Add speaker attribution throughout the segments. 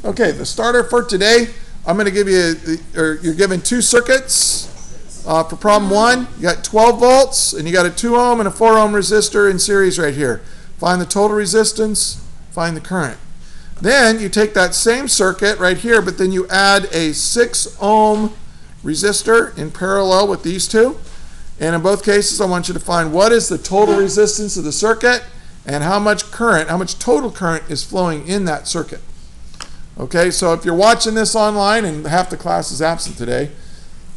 Speaker 1: Okay, the starter for today, I'm going to give you, you're given two circuits. For problem 1, you got 12 volts, and you got a 2 ohm and a 4 ohm resistor in series right here. Find the total resistance, find the current. Then you take that same circuit right here, but then you add a 6 ohm resistor in parallel with these two. And in both cases, I want you to find what is the total resistance of the circuit and how much current, how much total current is flowing in that circuit. Okay, so if you're watching this online, and half the class is absent today,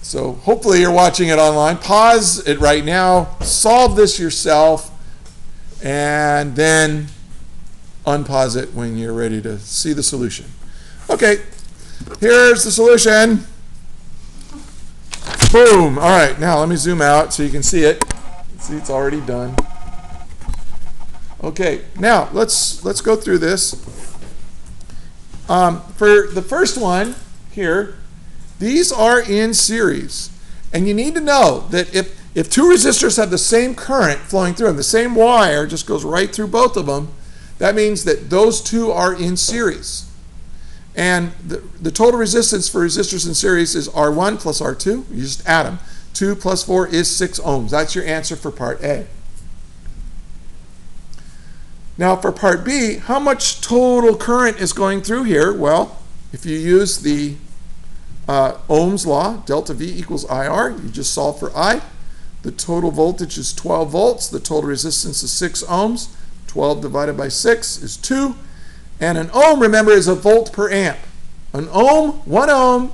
Speaker 1: so hopefully you're watching it online, pause it right now, solve this yourself, and then unpause it when you're ready to see the solution. Okay, here's the solution. Boom. All right, now let me zoom out so you can see it. See, it's already done. Okay, now let's go through this. For the first one here, these are in series. And you need to know that if two resistors have the same current flowing through them, the same wire just goes right through both of them, that means that those two are in series. And the total resistance for resistors in series is R1 plus R2. You just add them. 2 plus 4 is 6 ohms. That's your answer for part A. Now for part B, how much total current is going through here? Well, if you use the Ohm's law, delta V equals IR, you just solve for I. The total voltage is 12 volts. The total resistance is 6 ohms. 12 divided by 6 is 2. And an ohm, remember, is a volt per amp. An ohm, 1 ohm,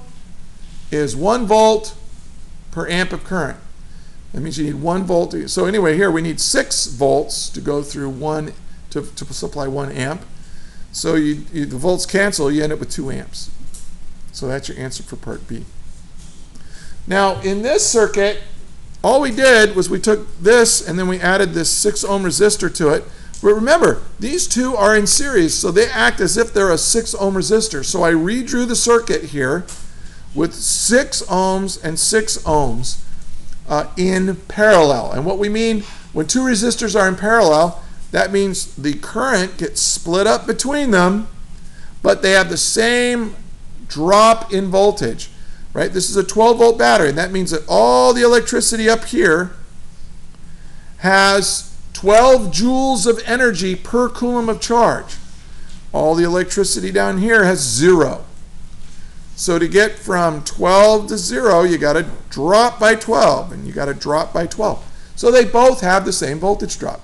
Speaker 1: is 1 volt per amp of current. That means you need 1 volt. So anyway, here we need 6 volts to go through to supply 1 amp. So the volts cancel, you end up with 2 amps. So that's your answer for part B. Now in this circuit, all we did was we took this and then we added this 6 ohm resistor to it. But remember, these two are in series, so they act as if they're a 6 ohm resistor. So I redrew the circuit here with 6 ohms and 6 ohms in parallel. And what we mean when two resistors are in parallel, that means the current gets split up between them, but they have the same drop in voltage. Right? This is a 12 volt battery, and that means that all the electricity up here has 12 joules of energy per coulomb of charge. All the electricity down here has 0. So to get from 12 to 0, you got to drop by 12, and you got to drop by 12. So they both have the same voltage drop.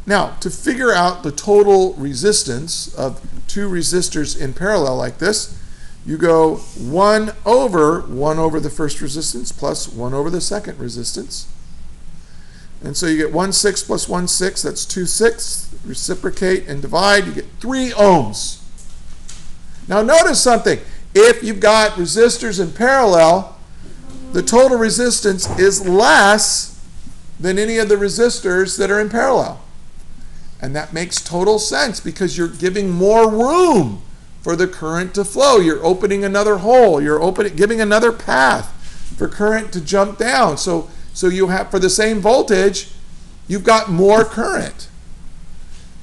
Speaker 1: Now, to figure out the total resistance of two resistors in parallel like this, you go 1 over the first resistance plus 1 over the second resistance. And so you get 1/6 plus 1/6, that's 2/6. Reciprocate and divide, you get 3 ohms. Now notice something. If you've got resistors in parallel, the total resistance is less than any of the resistors that are in parallel. And that makes total sense because you're giving more room for the current to flow. You're opening another hole. You're giving another path for current to jump down. So you have, for the same voltage, you've got more current.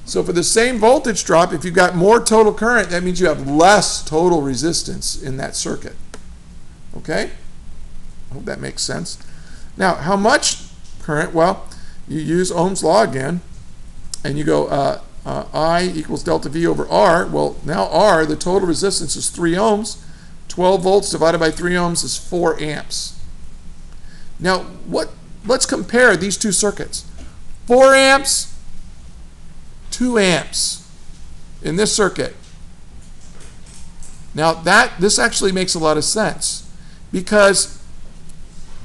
Speaker 1: So for the same voltage drop, if you've got more total current, that means you have less total resistance in that circuit. Okay? I hope that makes sense. Now, how much current? Well, you use Ohm's law again, and you go I equals delta V over R. Well, now R, the total resistance is 3 ohms. 12 volts divided by 3 ohms is 4 amps. Now, let's compare these two circuits. 4 amps, 2 amps in this circuit. Now, this actually makes a lot of sense, because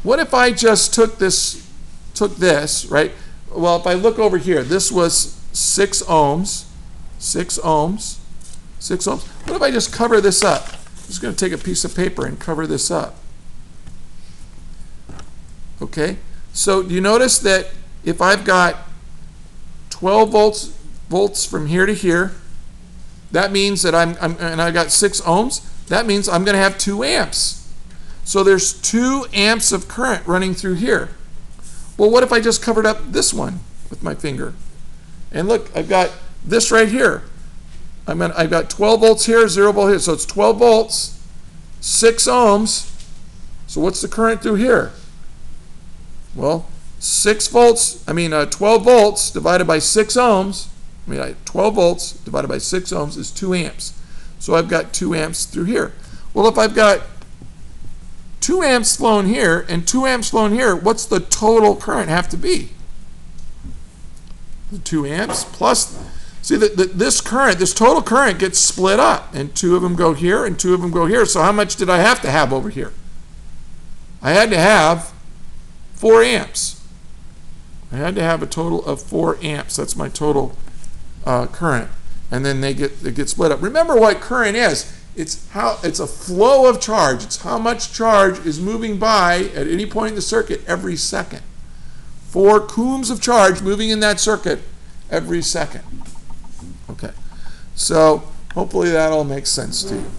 Speaker 1: what if I just took this, right? Well, if I look over here, this was 6 ohms, 6 ohms, 6 ohms. What if I just cover this up? I'm just going to take a piece of paper and cover this up. Okay, so do you notice that if I've got 12 volts from here to here, that means that and I got 6 ohms, that means I'm going to have 2 amps. So there's 2 amps of current running through here. Well, what if I just covered up this one with my finger? And look, I've got this right here. I've got 12 volts here, 0 volt here. So it's 12 volts, 6 ohms. So what's the current through here? Well, 12 volts divided by 6 ohms. 12 volts divided by 6 ohms is 2 amps. So I've got 2 amps through here. Well, if I've got 2 amps flowing here and 2 amps flowing here, what's the total current have to be? The 2 amps plus, see this total current gets split up, and 2 of them go here and 2 of them go here. So how much did I have to have over here? I had to have 4 amps. I had to have a total of 4 amps. That's my total current. And then they get split up. Remember what current is. It's a flow of charge. It's how much charge is moving by at any point in the circuit every second. 4 coulombs of charge moving in that circuit every second. Okay. So hopefully that all makes sense to you.